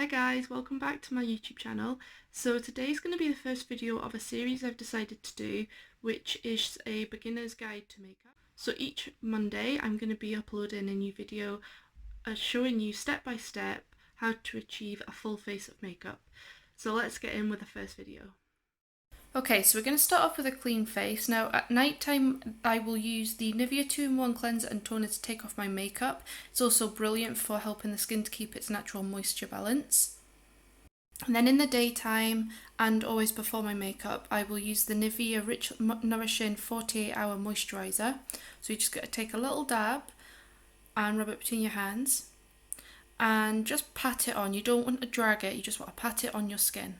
guys, welcome back to my YouTube channel. So today's going to be the first video of a series I've decided to do, which is a beginner's guide to makeup. So each Monday I'm going to be uploading a new video showing you step by step how to achieve a full face of makeup. So let's get in with the first video. Okay, so we're going to start off with a clean face. Now at night time I will use the Nivea 2-in-1 cleanser and toner to take off my makeup. It's also brilliant for helping the skin to keep its natural moisture balance. And then in the daytime and always before my makeup I will use the Nivea Rich Nourishing 48-hour moisturiser. So you just got to take a little dab and rub it between your hands and just pat it on. You don't want to drag it, you just want to pat it on your skin.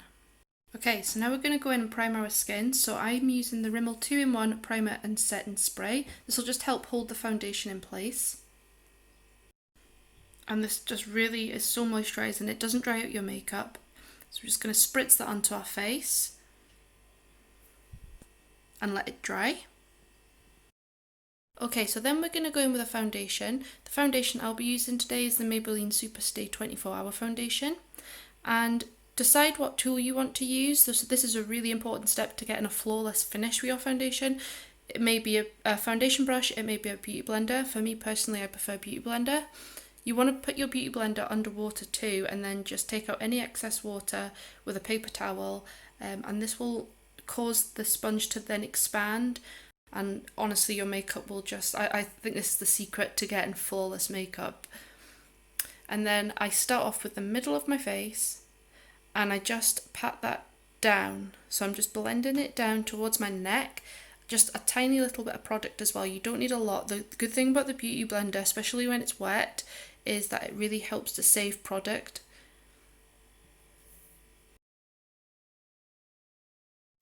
Okay, so now we're going to go in and prime our skin. So I'm using the Rimmel 2-in-1 primer and setting spray. This will just help hold the foundation in place. And this just really is so moisturising, it doesn't dry out your makeup. So we're just going to spritz that onto our face and let it dry. Okay, so then we're going to go in with a foundation. The foundation I'll be using today is the Maybelline Superstay 24-hour foundation. And decide what tool you want to use. So this is a really important step to getting a flawless finish with your foundation. It may be a foundation brush, it may be a beauty blender. For me personally, I prefer beauty blender. You want to put your beauty blender under water too, and then just take out any excess water with a paper towel, and this will cause the sponge to then expand, and honestly your makeup will just, I think this is the secret to getting flawless makeup. And then I start off with the middle of my face and I just pat that down. So I'm just blending it down towards my neck. Just a tiny little bit of product as well. You don't need a lot. The good thing about the beauty blender, especially when it's wet, is that it really helps to save product.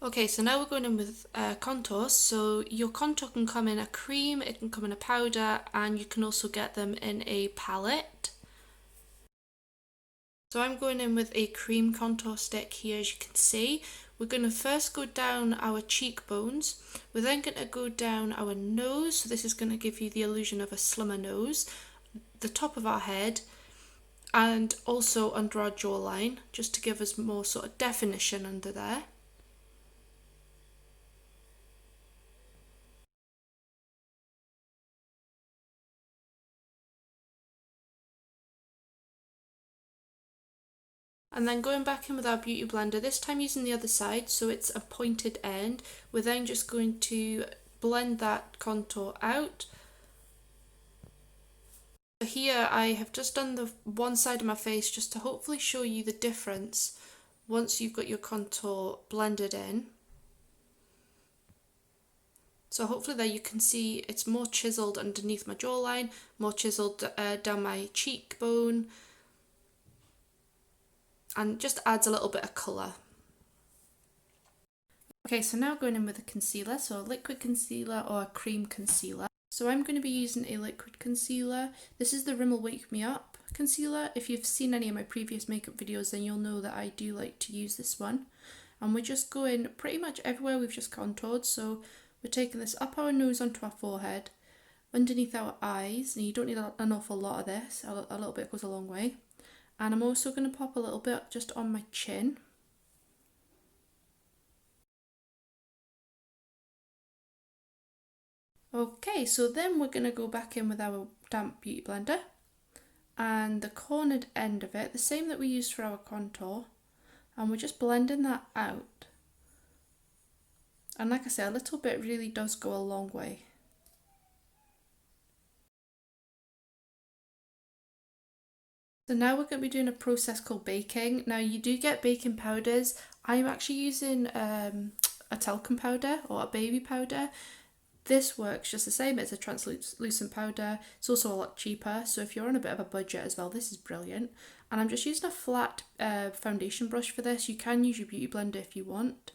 Okay, so now we're going in with contours. So your contour can come in a cream, it can come in a powder, and you can also get them in a palette. So I'm going in with a cream contour stick here, as you can see. We're going to first go down our cheekbones. We're then going to go down our nose. So this is going to give you the illusion of a slimmer nose. The top of our head, and also under our jawline, just to give us more sort of definition under there. And then going back in with our beauty blender, this time using the other side, so it's a pointed end. We're then just going to blend that contour out. So here I have just done the one side of my face just to hopefully show you the difference once you've got your contour blended in. So hopefully there you can see it's more chiselled underneath my jawline, more chiselled down my cheekbone, and just adds a little bit of colour. Okay, so now going in with a concealer, so a liquid concealer or a cream concealer. So I'm going to be using a liquid concealer. This is the Rimmel Wake Me Up concealer. If you've seen any of my previous makeup videos, then you'll know that I do like to use this one. And we're just going pretty much everywhere we've just contoured. So we're taking this up our nose onto our forehead, underneath our eyes, and you don't need an awful lot of this, a little bit goes a long way. And I'm also going to pop a little bit just on my chin. Okay, so then we're going to go back in with our damp beauty blender and the cornered end of it, the same that we used for our contour, and we're just blending that out. And like I say, a little bit really does go a long way. So now we're going to be doing a process called baking. Now you do get baking powders. I'm actually using a talcum powder or a baby powder. This works just the same, it's a translucent powder. It's also a lot cheaper, so if you're on a bit of a budget as well, this is brilliant. And I'm just using a flat foundation brush for this. You can use your beauty blender if you want.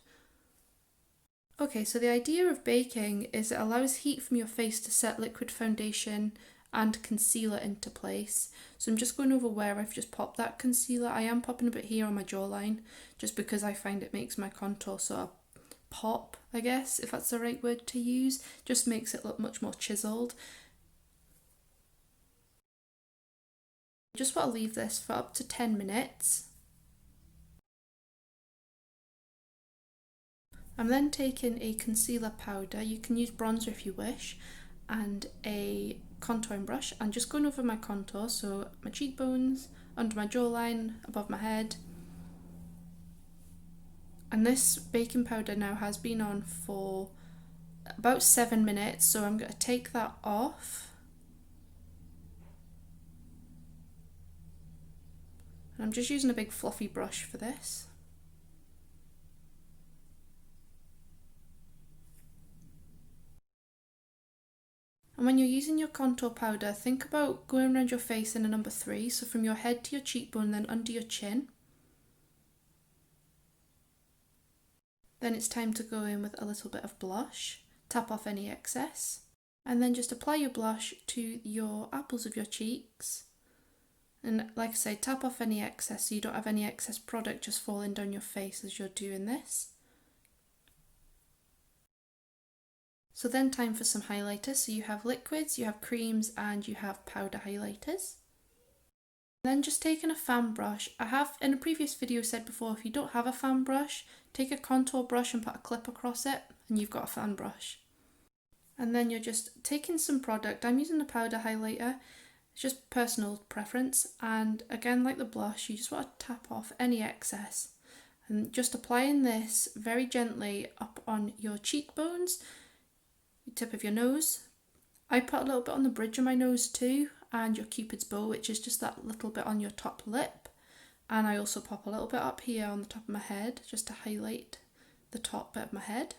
Okay, so the idea of baking is it allows heat from your face to set liquid foundation and concealer into place. So I'm just going over where I've just popped that concealer. I am popping a bit here on my jawline just because I find it makes my contour sort of pop, I guess, if that's the right word to use. Just makes it look much more chiselled. Just want to leave this for up to 10 minutes I'm then taking a concealer powder, you can use bronzer if you wish, and a contouring brush, and just going over my contour, so my cheekbones, under my jawline, above my head. And this baking powder now has been on for about 7 minutes, so I'm going to take that off. And I'm just using a big fluffy brush for this. And when you're using your contour powder, think about going around your face in a number 3, so from your head to your cheekbone, then under your chin. Then it's time to go in with a little bit of blush, tap off any excess, and then just apply your blush to your apples of your cheeks. And like I say, tap off any excess so you don't have any excess product just falling down your face as you're doing this. So then time for some highlighters. So you have liquids, you have creams, and you have powder highlighters. Then just taking a fan brush, I have in a previous video said before, if you don't have a fan brush, take a contour brush and put a clip across it and you've got a fan brush. And then you're just taking some product, I'm using the powder highlighter, it's just personal preference, and again like the blush, you just want to tap off any excess and just applying this very gently up on your cheekbones, the tip of your nose. I put a little bit on the bridge of my nose too, and your cupid's bow, which is just that little bit on your top lip, and I also pop a little bit up here on the top of my head just to highlight the top bit of my head.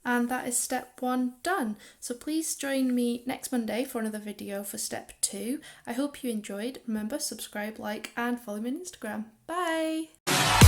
And that is step 1 done. So please join me next Monday for another video for step 2. I hope you enjoyed. Remember, subscribe, like, and follow me on Instagram. Bye!